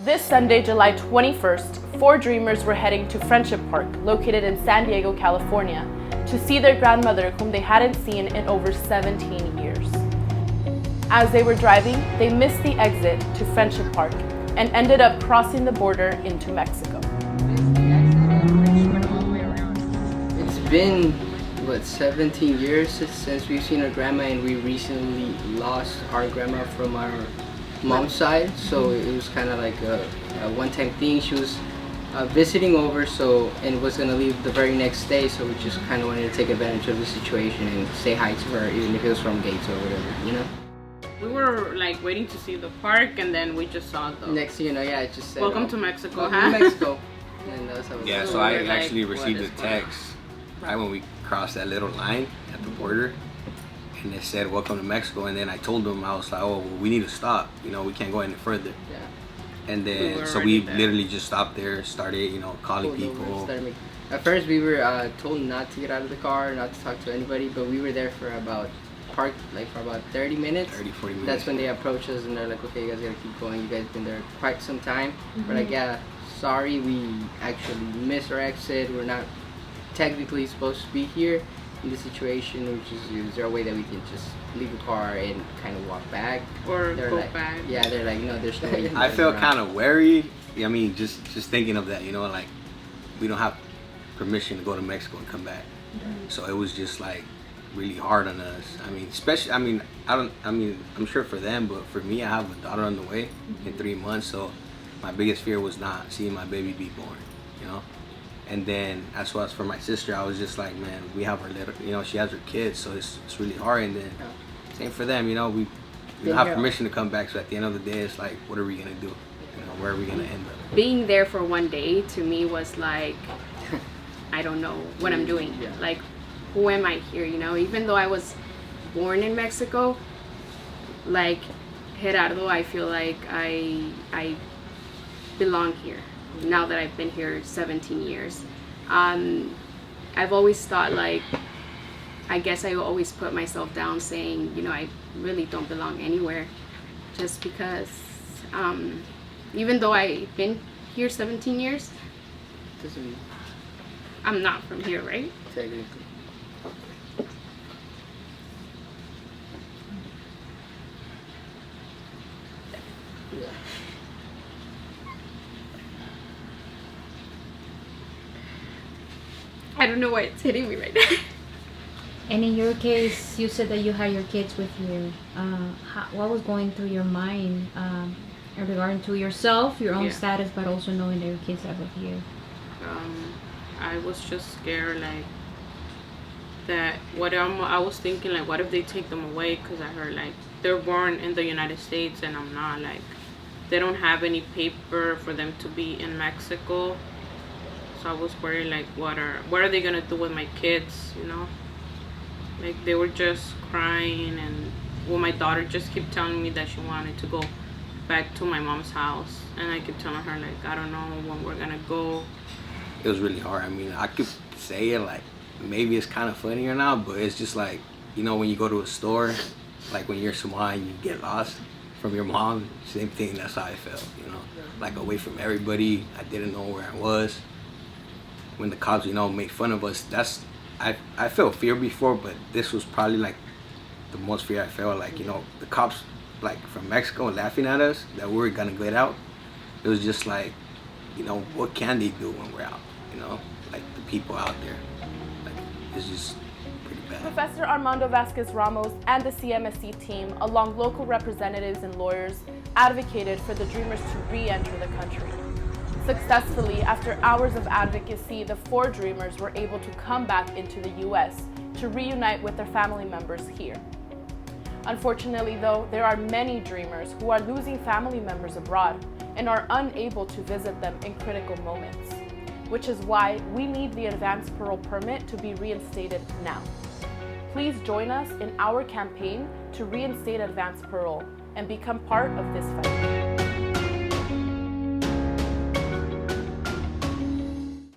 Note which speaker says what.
Speaker 1: This Sunday, July 21st, 4 dreamers were heading to Friendship Park, located in San Diego, California, to see their grandmother whom they hadn't seen in over 17 years. As they were driving, they missed the exit to Friendship Park and ended up crossing the border into Mexico.
Speaker 2: It's been, 17 years since we've seen our grandma, and we recently lost our grandma from our mom's side, so it was kind of like a one-time thing. She was visiting over, and was gonna leave the very next day, so we just kind of wanted to take advantage of the situation and say hi to her, even if it was from gates or whatever, you know.
Speaker 3: We were like waiting to see the park, and then we just saw the
Speaker 2: next thing you know, yeah, it just said,
Speaker 3: welcome to Mexico,
Speaker 2: welcome to Mexico. And that was how it
Speaker 4: Yeah,
Speaker 2: was.
Speaker 4: so I
Speaker 3: like,
Speaker 4: actually received a
Speaker 3: what is going on?
Speaker 4: text right when we crossed that little line at the border, and it said welcome to Mexico, and then I told them, I was like, oh, well, we need to stop, you know, we can't go any further.
Speaker 2: Yeah.
Speaker 4: And
Speaker 3: We
Speaker 4: then
Speaker 3: were
Speaker 4: so
Speaker 3: already
Speaker 4: we
Speaker 3: there.
Speaker 4: literally just stopped there, started, you know, calling
Speaker 2: Pulled over and
Speaker 4: people.
Speaker 2: started making- At first we were told not to get out of the car, not to talk to anybody, but we were there for about for about 30 minutes.
Speaker 4: 30-40 minutes.
Speaker 2: That's when they approached us and they're like, okay, you guys gotta keep going, you guys been there quite some time. We're like, yeah, sorry, we actually missed our exit, we're not technically supposed to be here in this situation, is there a way that we can just leave the car and kind of walk back?
Speaker 3: or
Speaker 2: They're
Speaker 3: go
Speaker 2: like,
Speaker 3: back.
Speaker 2: yeah, they're like, no, there's no way you can
Speaker 4: I
Speaker 2: turn
Speaker 4: felt
Speaker 2: around.
Speaker 4: kind of wary. I mean, just thinking of that, you know, like we don't have permission to go to Mexico and come back. So it was just like really hard on us. I mean, especially, I'm sure for them, but for me, I have a daughter on the way in 3 months. So my biggest fear was not seeing my baby be born, you know? And then as well as for my sister, I was just like, man, we have her little, you know, she has her kids, so it's really hard. And then same for them, you know, we don't have permission to come back. So at the end of the day, it's like, what are we gonna do? You know, where are we gonna end up?
Speaker 5: Being there for one day to me was like, I don't know what I'm doing.
Speaker 2: Yeah.
Speaker 5: Like, who am I here? You know, even though I was born in Mexico, like Gerardo, I feel like I belong here now that I've been here 17 years. I've always thought, like, I guess I always put myself down saying, you know, I really don't belong anywhere, just because even though I've been here 17 years,
Speaker 2: Doesn't mean
Speaker 5: I'm not from here, right?
Speaker 2: technically. Yeah.
Speaker 5: I don't know why it's hitting me right now.
Speaker 6: And in your case, you said that you had your kids with you. What was going through your mind regarding to yourself, your own
Speaker 3: Yeah.
Speaker 6: status, but also knowing that your kids are with you?
Speaker 3: I was just scared, like, that I was thinking, like, what if they take them away? Because I heard, like, they're born in the United States and I'm not, like, they don't have any paper for them to be in Mexico. So I was worried, like, what are they gonna do with my kids, you know? Like, they were just crying, and well, my daughter just kept telling me that she wanted to go back to my mom's house, and I kept telling her, like, I don't know when we're gonna go.
Speaker 4: It was really hard. I mean, I could say it like maybe it's kind of funny or not, but it's just like, you know, when you go to a store, like when you're Samoan, you get lost from your mom. Same thing. That's how I felt. You know, like away from everybody. I didn't know where I was. When the cops, you know, made fun of us, I felt fear before, but this was probably like the most fear I felt. Like, you know, the cops like from Mexico laughing at us that we were gonna get out. It was just like, you know, what can they do when we're out? You know, like the people out there, like it's just pretty bad.
Speaker 1: Professor Armando Vazquez-Ramos and the CMSC team, along local representatives and lawyers, advocated for the Dreamers to re-enter the country. Successfully, after hours of advocacy, the 4 Dreamers were able to come back into the U.S. to reunite with their family members here. Unfortunately, though, there are many Dreamers who are losing family members abroad and are unable to visit them in critical moments, which is why we need the advance parole permit to be reinstated now. Please join us in our campaign to reinstate advance parole and become part of this fight.